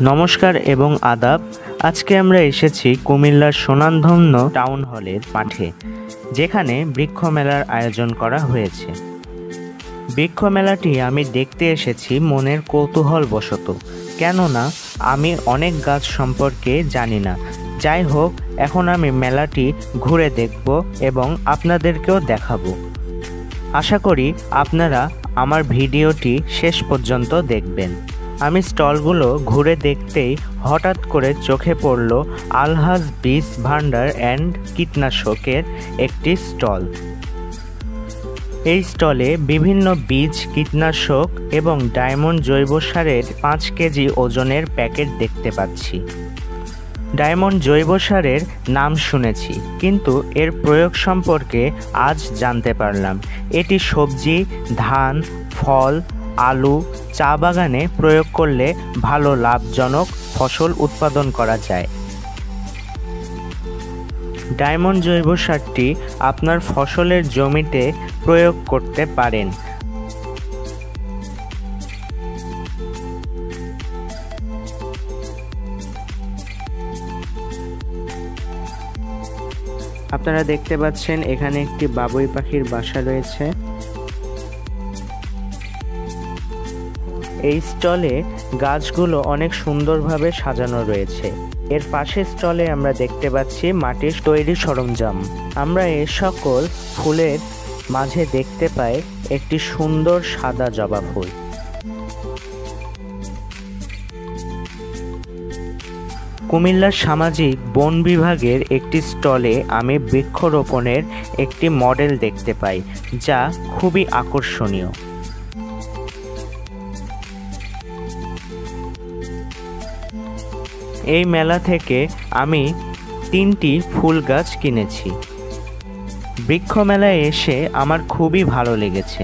নমস্কার এবং আদাব। আজকে আমরা এসেছি কুমিল্লার স্বনামধন্য টাউন হলের মাঠে, যেখানে বৃক্ষ মেলার আয়োজন করা হয়েছে। বৃক্ষ মেলাটি আমি দেখতে এসেছি মনের কৌতূহল বশত, কেননা আমি অনেক গাছ সম্পর্কে জানি না। যাই হোক, এখন আমি মেলাটি ঘুরে দেখব এবং আপনাদেরকেও দেখাবো। আশা করি আপনারা আমার ভিডিওটি শেষ পর্যন্ত দেখবেন। আমি স্টলগুলো ঘুরে দেখতেই হঠাৎ করে চোখে পড়ল আলহাজ বীজ ভান্ডার অ্যান্ড কীটনাশকের একটি স্টল। এই স্টলে বিভিন্ন বীজ, কীটনাশক এবং ডায়মন্ড জৈব সারের 5 কেজি ওজনের প্যাকেট দেখতে পাচ্ছি। ডায়মন্ড জৈব সারের নাম শুনেছি, কিন্তু এর প্রয়োগ সম্পর্কে আজ জানতে পারলাম। এটি সবজি, ধান, ফল, আলু, চা বাগানে প্রয়োগ করলে ভালো লাভজনক ফসল উৎপাদন করা যায়। ডায়মন্ড জৈব সারটি আপনার ফসলের জমিতে প্রয়োগ করতে পারেন। আপনারা দেখতে পাচ্ছেন এখানে একটি বাবুই পাখির বাসা রয়েছে। এই স্টলে গাছগুলো অনেক সুন্দরভাবে সাজানো রয়েছে। এর পাশের স্টলে আমরা দেখতে পাচ্ছি মাটির তৈরি সরঞ্জাম। আমরা এ সকল ফুলের মাঝে দেখতে পাই একটি সুন্দর সাদা জবা ফুল। কুমিল্লার সামাজিক বন বিভাগের একটি স্টলে আমি বৃক্ষরোপণের একটি মডেল দেখতে পাই, যা খুবই আকর্ষণীয়। এই মেলা থেকে আমি 3টি ফুল গাছ কিনেছি। বৃক্ষ মেলায় এসে আমার খুবই ভালো লেগেছে।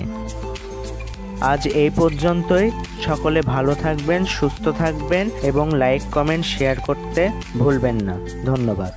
আজ এই পর্যন্তই। সকলে ভালো থাকবেন, সুস্থ থাকবেন এবং লাইক, কমেন্ট, শেয়ার করতে ভুলবেন না। ধন্যবাদ।